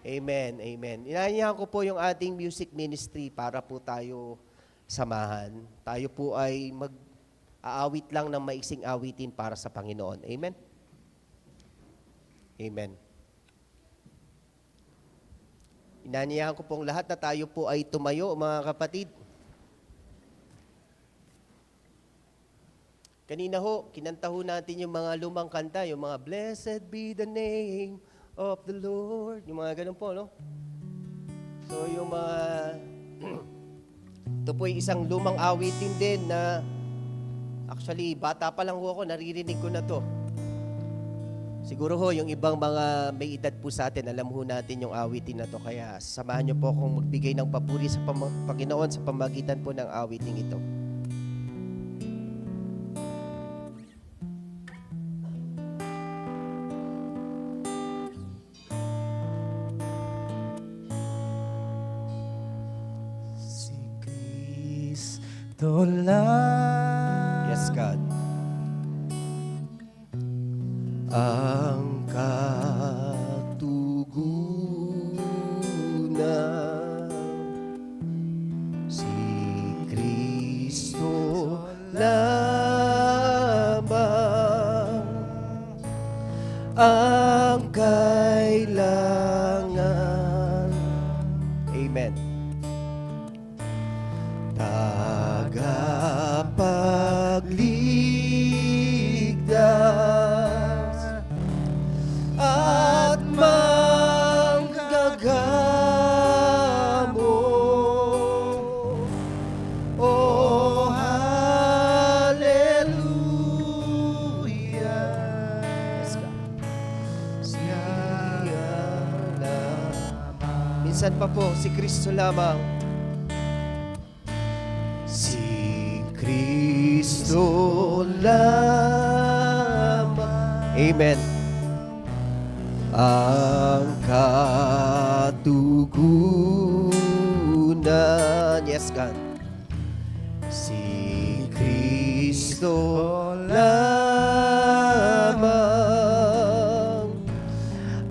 Amen, amen. Inaanyahan ko po yung ating music ministry para po tayo samahan. Tayo po ay mag-aawit lang ng maiksing awitin para sa Panginoon. Amen? Amen. Inaanyahan ko pong lahat na tayo po ay tumayo, mga kapatid. Kanina ho, kinanta ho natin yung mga lumang kanta, yung mga Blessed be the name of the Lord. Yung mga ganun po, no? So, yung mga... ito po yung isang lumang awitin din na actually, bata pa lang ho ako, naririnig ko na to. Siguro ho, yung ibang mga may edad po sa atin, alam ho natin yung awitin na to. Kaya samahan niyo po akong magbigay ng papuri sa Panginoon sa pamagitan po ng awiting ito. Yes, God. Ang katugunan, si Kristo lamang ang kailangan. Amen. Tagapagligtas at manggagamo. Oh, hallelujah. Yes, God. Siya lamang. Minsan pa po, si Kristo lamang. Kristo lamang. Amen. Ang katugunan. Yes, God. Si Kristo lamang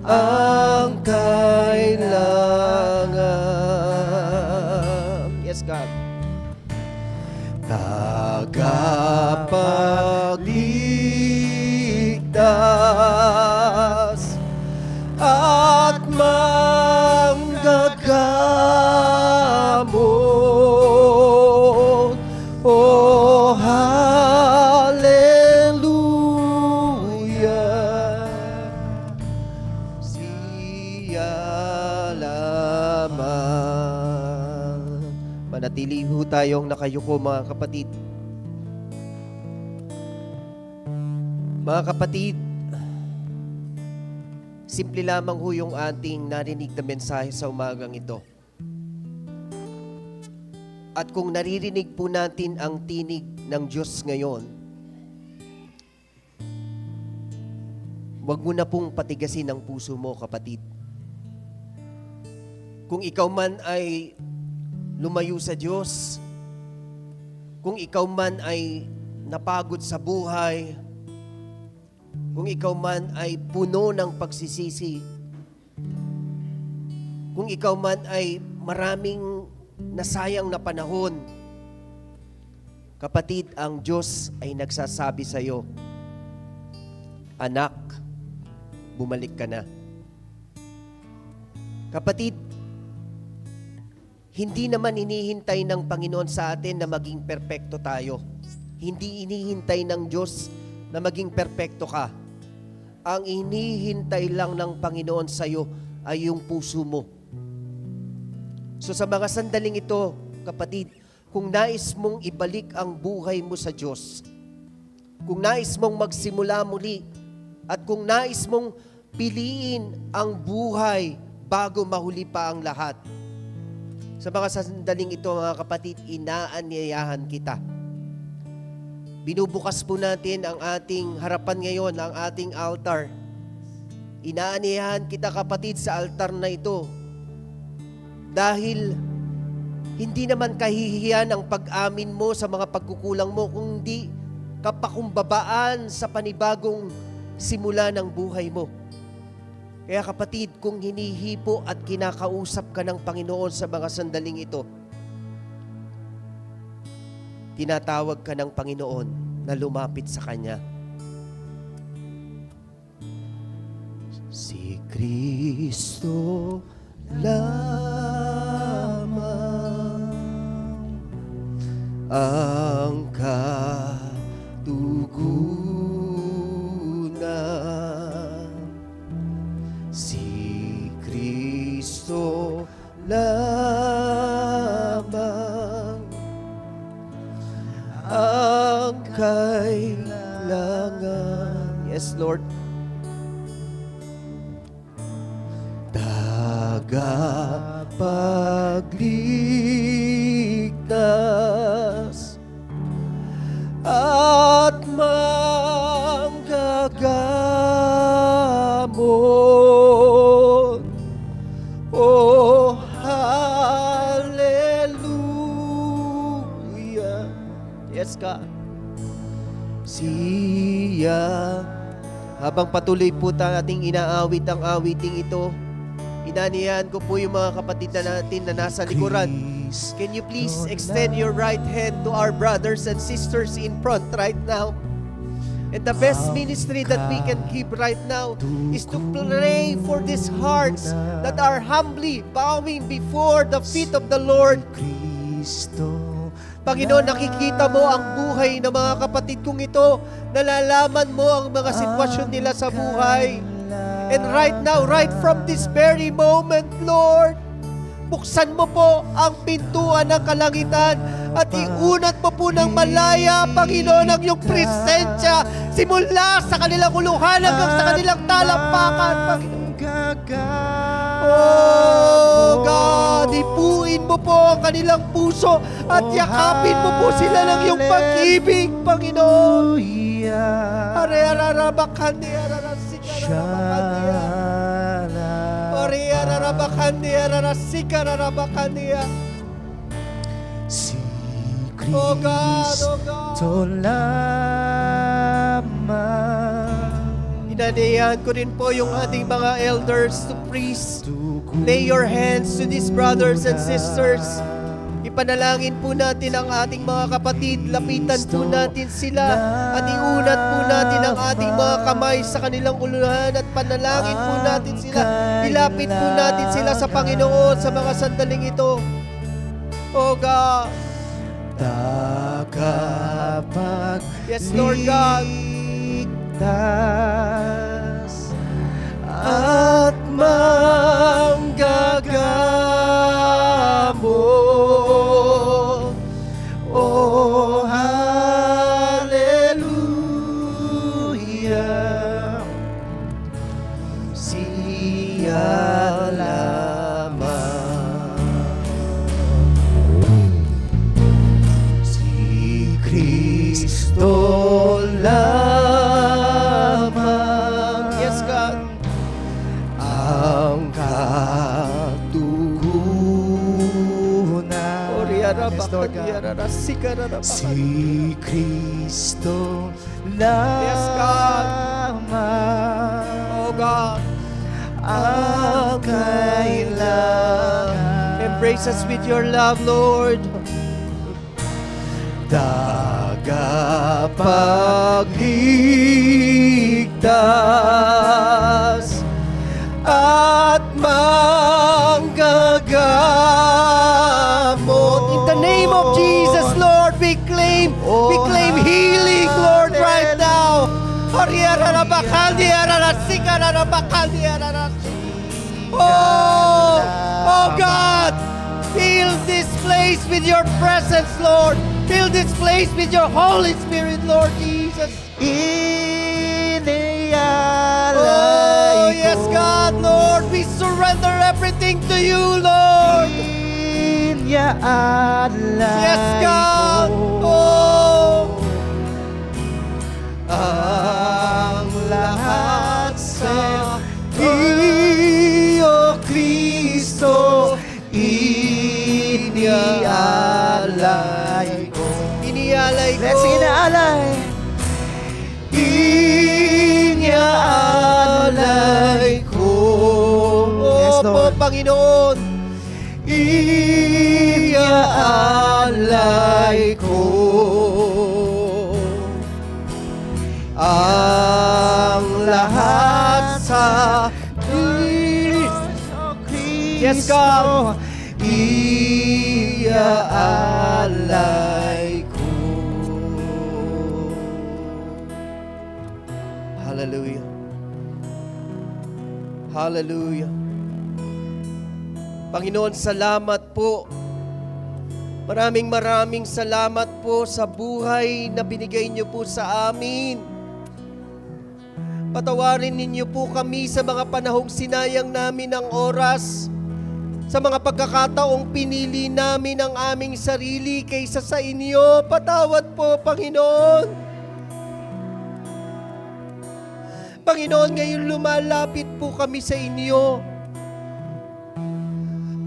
ang kailangan. Yes, God. Tagapagligtas at manggagamot. Oh, hallelujah. Siya lamang. Manatili ho tayong nakayuko, mga kapatid. Mga kapatid, simple lamang ho yung ating narinig na mensahe sa umagang ito. At kung naririnig po natin ang tinig ng Diyos ngayon, huwag mo na pong patigasin ang puso mo, kapatid. Kung ikaw man ay lumayo sa Diyos, kung ikaw man ay napagod sa buhay, kung ikaw man ay puno ng pagsisisi, kung ikaw man ay maraming nasayang na panahon, kapatid, ang Diyos ay nagsasabi sa iyo, anak, bumalik ka na. Kapatid, hindi naman hinihintay ng Panginoon sa atin na maging perpekto tayo. Hindi hinihintay ng Diyos na maging perpekto ka. Ang hinihintay lang ng Panginoon sa iyo ay yung puso mo. So sa mga sandaling ito, kapatid, kung nais mong ibalik ang buhay mo sa Diyos, kung nais mong magsimula muli, at kung nais mong piliin ang buhay bago mahuli pa ang lahat, sa mga sandaling ito, mga kapatid, inaanyayahan kita. Binubukas po natin ang ating harapan ngayon, ang ating altar. Inaanyayahan kita, kapatid, sa altar na ito. Dahil hindi naman kahihiyan ang pag-amin mo sa mga pagkukulang mo, kundi kapakumbabaan sa panibagong simula ng buhay mo. Kaya kapatid, kung hinihipo at kinakausap ka ng Panginoon sa mga sandaling ito, tinatawag ka ng Panginoon na lumapit sa Kanya. Si Kristo lamang ang katugunan. Si Kristo lamang ang kailangan. Yes, Lord. Tagapagligtas at manggagamot. Oh, hallelujah. Yes, God. Siya. Habang patuloy po ating inaawit ang awiting ito, inanihan ko po yung mga kapatid natin na nasa likuran. Can you please extend your right hand to our brothers and sisters in front right now? And the best ministry that we can give right now is to pray for these hearts that are humbly bowing before the feet of the Lord. Panginoon, nakikita mo ang buhay ng mga kapatid kong ito. Nalalaman mo ang mga sitwasyon nila sa buhay. And right now, right from this very moment, Lord, buksan mo po ang pintuan ng kalangitan at iunat mo po ng malaya, Panginoon, ang iyong presensya simula sa kanilang uluhan hanggang sa kanilang talampakan, Panginoon. Oh God, ipuin mo po ang kanilang puso at yakapin mo po sila ng iyong pag-ibig, Panginoon. Si Oh God, oh Kristo God. lamang Inanayahan ko rin po yung ating mga elders to priests. Lay your hands to these brothers and sisters. Ipanalangin po natin ang ating mga kapatid. Lapitan po natin sila at iunat po natin ang ating mga kamay sa kanilang uluhan at panalangin po natin sila. Ilapit po natin sila sa Panginoon sa mga sandaling ito. Oh God. Yes, Lord God. At manggagamot. Oh, hallelujah. Siya lamang. Si Kristo lamang. Yes, God. Ang katugunan. Yes, Lord God. Si Kristo lamang. Yes, God. Oh God. Ang kailangan. Embrace us with your love, Lord. Tagapagligtas at manggagamot. In the name of Jesus, Lord, we claim healing, Lord, right now. Oh God, fill this place with your presence, Lord. Fill this place with your Holy Spirit, Lord Jesus. Oh, yes, God, Lord, we surrender everything to you, Lord. Yes, God. Oh, ang lahat sa iyo, Kristo, inialay ko. Let's inaalay. Iniaalay ko. Panginoon. Iaalay ko ang lahat sa Yes, God. Iaalay ko. Hallelujah. Hallelujah. Panginoon, salamat po. Maraming salamat po sa buhay na binigay niyo po sa amin. Patawarin ninyo po kami sa mga panahong sinayang namin ang oras, sa mga pagkakataong pinili namin ang aming sarili kaysa sa inyo. Patawad po, Panginoon. Panginoon, ngayon lumalapit po kami sa inyo.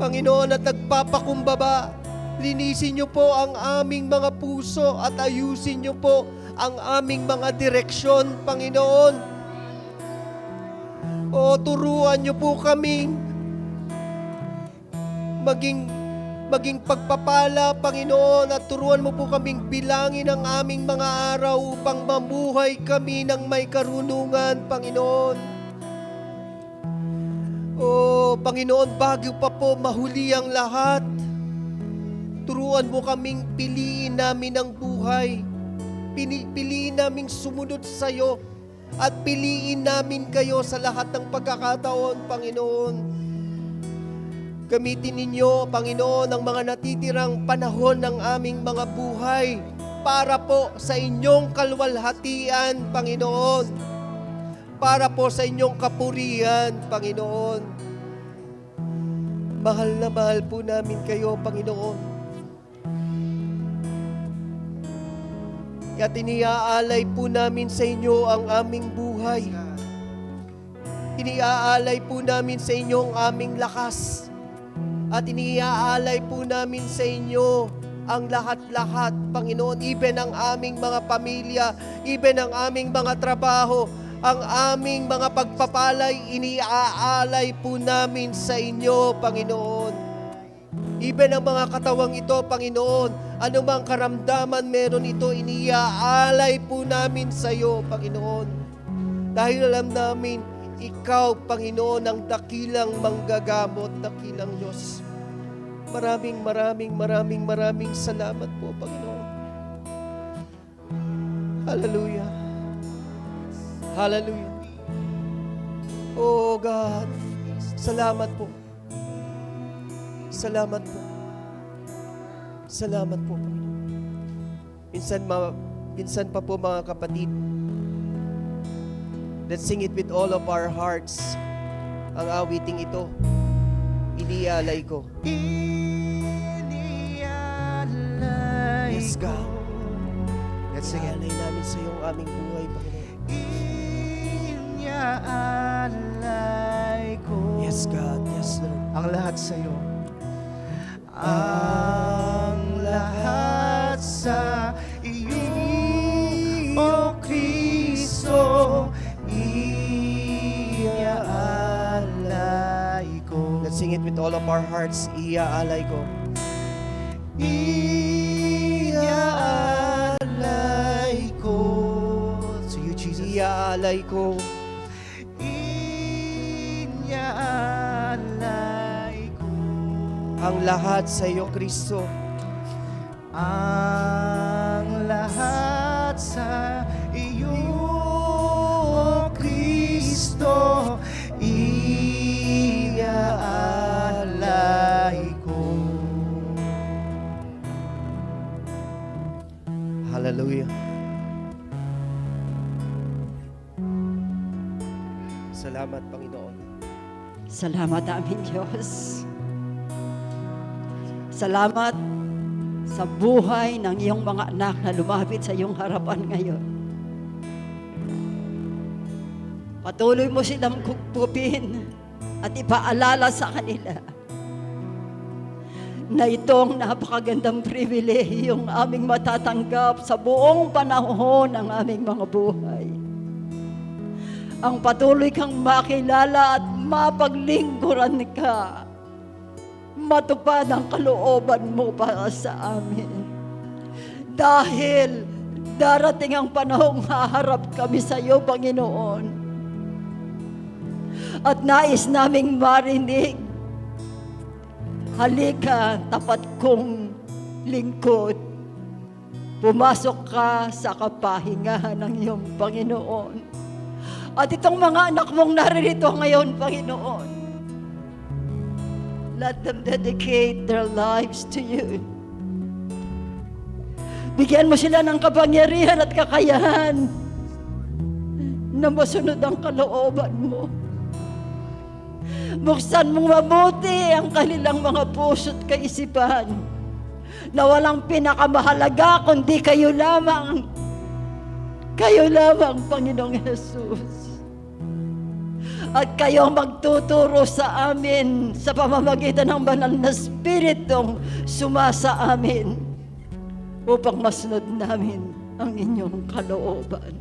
Panginoon, at nagpapakumbaba, linisin niyo po ang aming mga puso at ayusin niyo po ang aming mga direksyon, Panginoon. O turuan niyo po kaming maging pagpapala, Panginoon, at turuan mo po kaming bilangin ang aming mga araw upang mamuhay kami ng may karunungan, Panginoon. O Panginoon, bago pa po mahuli ang lahat, turuan mo kaming piliin namin ang buhay. Piliin naming sumunod sa iyo at piliin namin kayo sa lahat ng pagkakataon, Panginoon. Gamitin ninyo, Panginoon, ang mga natitirang panahon ng aming mga buhay para po sa inyong kalwalhatian, Panginoon. Para po sa inyong kapurihan, Panginoon. Mahal na mahal po namin kayo, Panginoon. At iniaalay po namin sa inyo ang aming buhay. Iniaalay po namin sa inyo ang aming lakas. At iniaalay po namin sa inyo ang lahat-lahat, Panginoon, even ang aming mga pamilya, even ang aming mga trabaho, ang aming mga pagpapalay, iniaalay po namin sa inyo, Panginoon. Even ang mga katawang ito, Panginoon, anumang karamdaman meron ito, iniaalay po namin sa iyo, Panginoon. Dahil alam namin, ikaw, Panginoon, ang dakilang manggagamot, dakilang Diyos. Maraming salamat po, Panginoon. Hallelujah. Hallelujah. Oh God, salamat po. Salamat po. Salamat po, Panginoon. Minsan pa po, mga kapatid, let's sing it with all of our hearts. Ang awiting ito, iniaalay ko. Iniaalay Yes, God. Let's sing it. Iniaalay namin sa iyong aming buhay, Panginoon. Iniaalay ko. Yes, God. Yes, Lord. Ang lahat sa iyo. Ang lahat sa iyo, O Kristo, iaalay ko. Let's sing it with all of our hearts. Iaalay ko. Iaalay ko. To you, Jesus. Iaalay ko. Iaalay ko. Ang lahat sa iyo, Kristo. Ang lahat sa iyo, O Kristo, iaalay ko. Hallelujah. Salamat, Panginoon. Salamat aming Diyos. Salamat sa buhay ng iyong mga anak na lumapit sa iyong harapan ngayon. Patuloy mo silang kukupin at ipaalala sa kanila na itong napakagandang pribilehiyong aming matatanggap sa buong panahon ng aming mga buhay. Ang patuloy kang makilala at mapaglingkuran ka matupad ang kalooban mo para sa amin. Dahil darating ang panahong haharap kami sa iyo, Panginoon. At nais naming marinig, halika, tapat kong lingkod, pumasok ka sa kapahingahan ng iyong Panginoon. At itong mga anak mong naririto ngayon, Panginoon, let them dedicate their lives to you. Bigyan mo sila ng kapangyarihan at kakayahan na masunod ang kalooban mo. Buksan mong mabuti ang kanilang mga puso't kaisipan na walang pinakamahalaga kundi kayo lamang. Kayo lamang, Panginoong Jesus. At kayo ang magtuturo sa amin sa pamamagitan ng banal na Spiritong sumasa amin upang masunod namin ang inyong kalooban.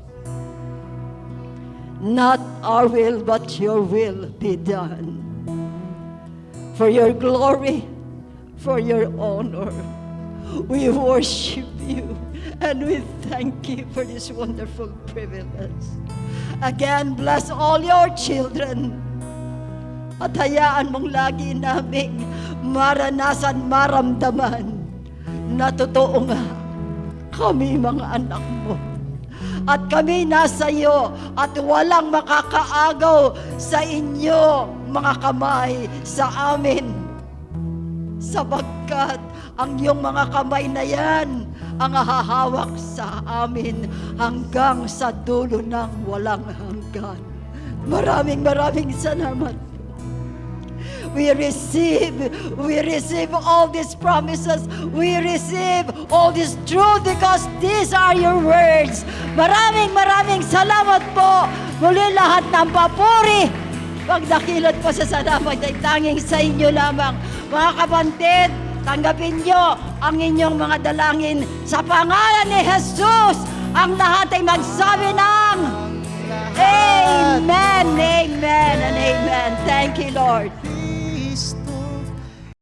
Not our will, but your will be done. For your glory, for your honor, we worship you and we thank you for this wonderful privilege. Again, bless all your children at hayaan mong lagi naming maranasan, maramdaman na totoo nga kami mga anak mo. At kami nasa iyo at walang makakaagaw sa inyo mga kamay sa amin. Sapagkat ang iyong mga kamay na yan ang hahawak sa amin hanggang sa dulo ng walang hanggan. Maraming salamat. We receive all these promises. We receive all this truth because these are your words. Maraming salamat po. Muli lahat ng papuri, pagdakilat po sa salamat ay tanging sa inyo lamang. Mga kapatid, tanggapin nyo ang inyong mga dalangin sa pangalan ni Jesus. Ang lahat ay magsabi ng Amen, amen, and amen. Thank you, Lord.